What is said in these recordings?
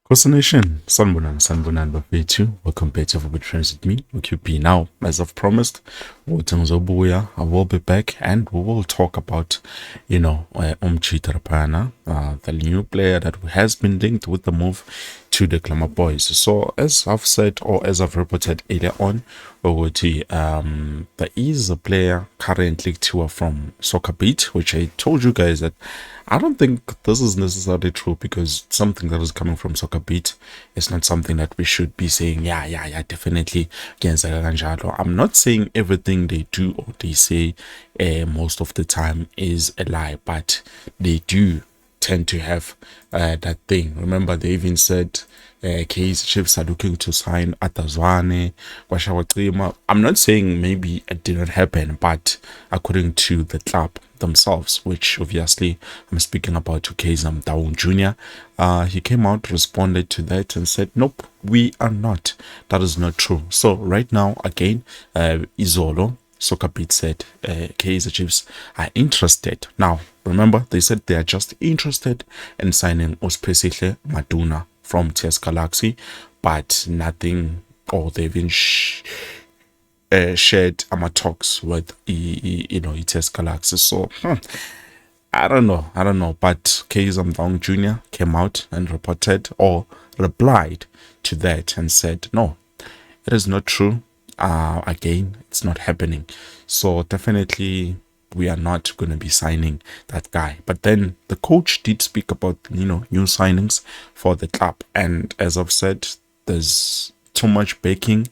Costa Nation, Sanbonan Bafetu. Welcome back to Football Trends with me, QP. Now, as I've promised, I will be back and we will talk about, Tarapana, the new player that has been linked with the move to the Glamour Boys. So, as I've said or as I've reported earlier on, there is a player currently tour from Soccer Beat, which I told you guys that I don't think this is necessarily true because something that is coming from Soccer Beat is not something that we should be saying, yeah, definitely. I'm not saying everything they do or they say most of the time is a lie, but they do tend to have that thing. Remember, they even said Kaizer Chiefs are looking to sign Atazwane, Kwashawachima. I'm not saying maybe it didn't happen, but according to the club themselves, which obviously I'm speaking about to Kaizer Motaung Jr., he came out, responded to that and said, nope, we are not. That is not true. So right now, again, Izolo, Soccer Beat said Kaizer Chiefs are interested. Now, remember, they said they are just interested in signing Sphesihle Maduna from TS Galaxy, but nothing, or they've been shared talks with TS Galaxy. So I don't know, but Kaizer Motaung Jr. came out and reported or replied to that and said, no, it is not true. Again, it's not happening. So definitely we are not going to be signing that guy. But then the coach did speak about, new signings for the club. And as I've said, there's too much backing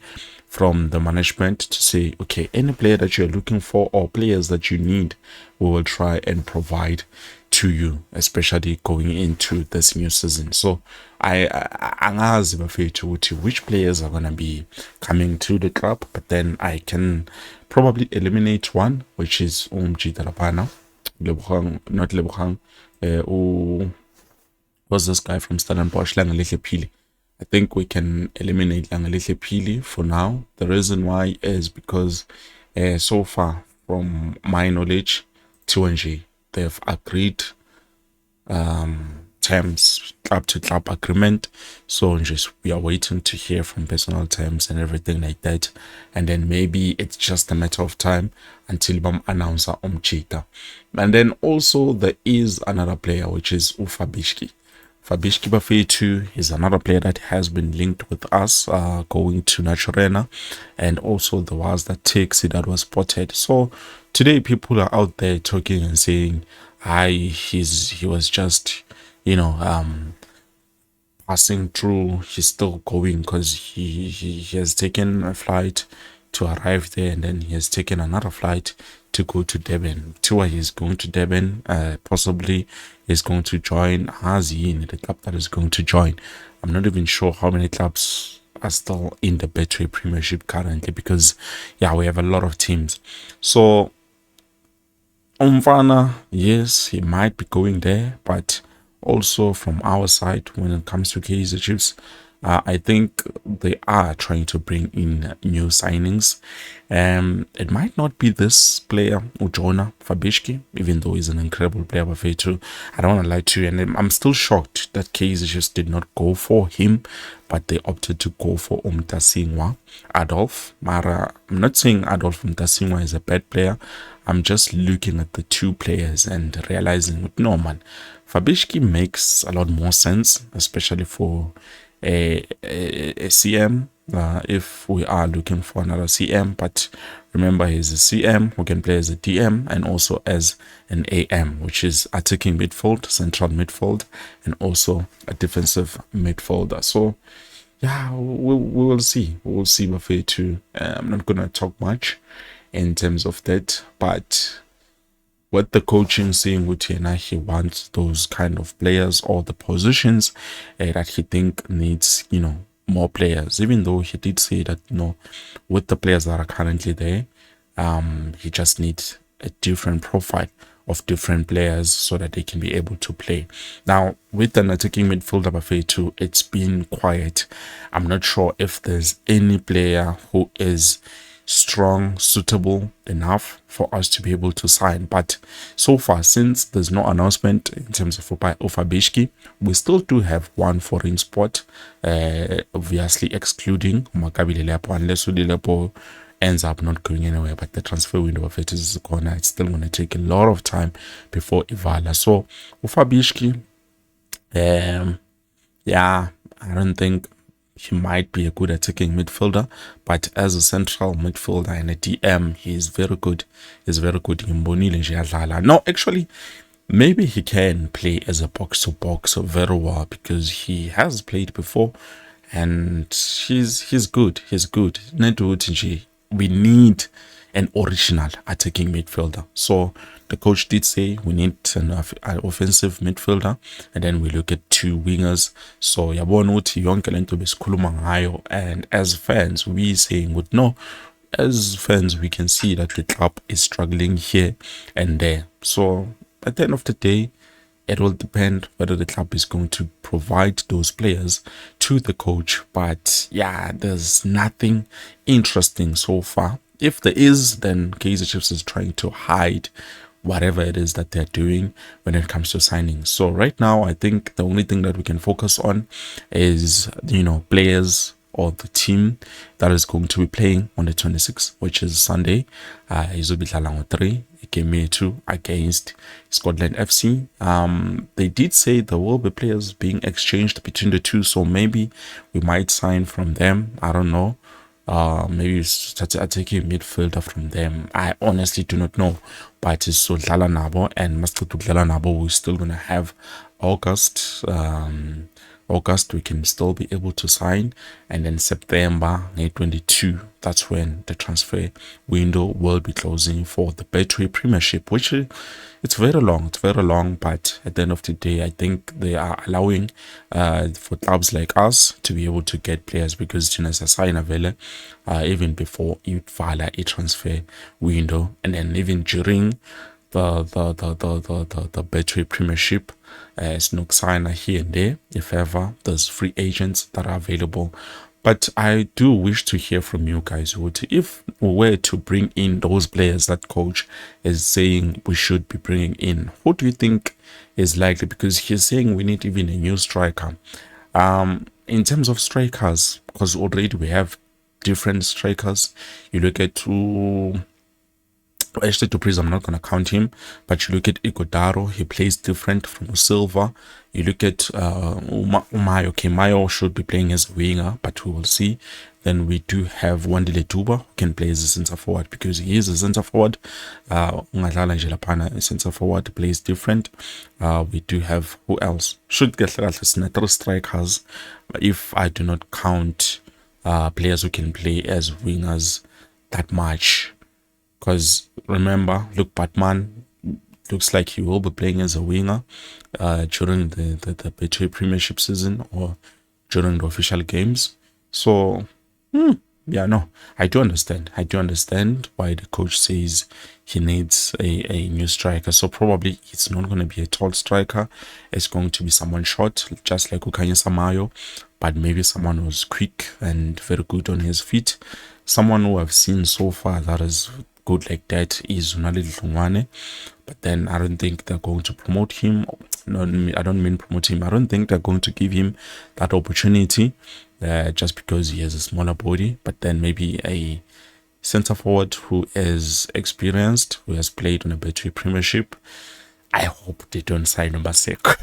from the management to say, okay, any player that you're looking for or players that you need, we will try and provide to you, especially going into this new season. So angazi bafethu ukuthi which players are going to be coming to the club, but then I can probably eliminate one, which is Tarapana, not Lebogang, was this guy from Stellenbosch, Langalihle Pili. I think we can eliminate Langalihle Pili for now. The reason why is because so far, from my knowledge, 2NG, they've agreed terms, club to club agreement. So just we are waiting to hear from personal terms and everything like that. And then maybe it's just a matter of time until Bam announce Omchita. And then also there is another player, which is Ufabishki. Fabishki Bafetu is another player that has been linked with us going to Naturena, and also there was that taxi that was spotted. So today people are out there talking and saying, he was just, passing through. He's still going because he has taken a flight to arrive there, and then he has taken another flight to go to Durban. Tua is going to Durban, possibly is going to join Hazi, the club that is going to join. I'm not even sure how many clubs are still in the Betway Premiership currently, because we have a lot of teams. So Umfana, yes, he might be going there, but also from our side, when it comes to Kaizer Chiefs, I think they are trying to bring in new signings. It might not be this player, Ujona Fabishki, even though he's an incredible player. I don't want to lie to you, and I'm still shocked that Kaizer Chiefs did not go for him, but they opted to go for Umtasingwa Adolf. Mara, I'm not saying Adolf Umtasingwa is a bad player. I'm just looking at the two players and realizing, no man, Fabishki makes a lot more sense, especially for a CM, if we are looking for another CM. But remember, he's a CM who can play as a DM and also as an AM, which is attacking midfield, central midfield, and also a defensive midfielder. So we will see. We will see Bafetu. I'm not going to talk much in terms of that, but what the coaching saying with Yena, he wants those kind of players or the positions that he think needs, more players. Even though he did say that, with the players that are currently there, he just needs a different profile of different players so that they can be able to play. Now, with an attacking midfielder Bafetu, it's been quiet. I'm not sure if there's any player who is strong, suitable enough for us to be able to sign. But so far, since there's no announcement in terms of Fabishki, we still do have one foreign spot, obviously excluding Maccabi Lepo, unless Lepo ends up not going anywhere. But the transfer window of it is gonna, it's still gonna take a lot of time before Ivala. So Fabishki, yeah, I don't think he might be a good attacking midfielder, but as a central midfielder and a DM, he is very good. He's very good. No, actually, maybe he can play as a box-to-box very well because he has played before, and he's good. He's good. We need an original attacking midfielder. So the coach did say we need an offensive midfielder, and then we look at two wingers. So yabona uthi yonke lento besikhuluma ngayo, and as fans we saying would no, as fans we can see that the club is struggling here and there. So at the end of the day, it will depend whether the club is going to provide those players to the coach. But yeah, there's nothing interesting so far. If there is, then Kaizer Chiefs is trying to hide whatever it is that they're doing when it comes to signings. So right now, I think the only thing that we can focus on is, players or the team that is going to be playing on the 26th, which is Sunday. Izobidlala 3, game 2 against Scotland FC. They did say there will be players being exchanged between the two, so maybe we might sign from them. I don't know. Maybe start attacking midfielder from them. I honestly do not know, but it's so Dlala Nabo and Master to Dlala Nabo. We're still gonna have August. August we can still be able to sign, and then September 22, that's when the transfer window will be closing for the Betway Premiership, which it's very long, but at the end of the day, I think they are allowing for clubs like us to be able to get players, because sign available even before it vala a transfer window, and then even during the Betway Premiership, snook signer here and there if ever there's free agents that are available. But I do wish to hear from you guys. If we were to bring in those players that coach is saying we should be bringing in, who do you think is likely? Because he's saying we need even a new striker. In terms of strikers, because already we have different strikers. You look at actually to Priz, I'm not going to count him, but you look at Igodaro, he plays different from Silva. You look at Umayo. Okay, Mayo should be playing as a winger, but we will see. Then we do have Wandile Tuba, who can play as a centre forward, because he is a centre forward. Ungadlala nje laphana, centre forward plays different. We do have, who else? Should get 3 strikers, if I do not count players who can play as wingers that much. Because remember, Luke Batman looks like he will be playing as a winger during the Betway Premiership season or during the official games. So, yeah, no, I do understand. I do understand why the coach says he needs a new striker. So probably it's not going to be a tall striker. It's going to be someone short, just like Ukanya Samayo, but maybe someone who's quick and very good on his feet. Someone who I've seen so far that is good like that is Unali Lungwane, but then I don't think they're going to promote him. No, I don't mean promote him. I don't think they're going to give him that opportunity just because he has a smaller body. But then maybe a center forward who is experienced, who has played on a Betway Premiership. I hope they don't sign Maseko.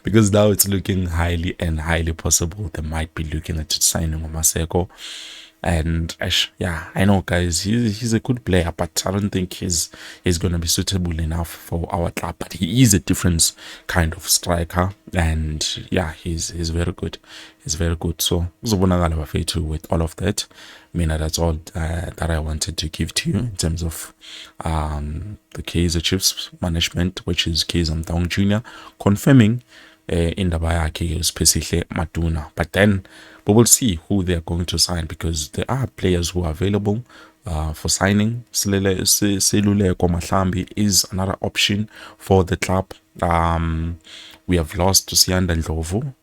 Because now it's looking highly possible they might be looking at signing Maseko. And yeah, I know, guys, he's a good player, but I don't think he's going to be suitable enough for our club. But he is a different kind of striker, and yeah, he's very good. He's very good. So with all of that, I mean, that's all that I wanted to give to you in terms of the Kaizer Chiefs management, which is Kaizer Motaung Jr. confirming indaba yakhe Sphesihle Maduna. But then we will see who they are going to sign, because there are players who are available for signing. Seluleko Mahlambi is another option for the club. We have lost to Sianda Ndlovu.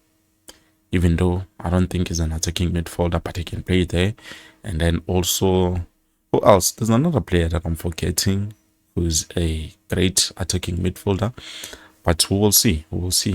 even though I don't think he's an attacking midfielder, but he can play there. And then also, who else? There's another player that I'm forgetting who's a great attacking midfielder, but we will see. We will see.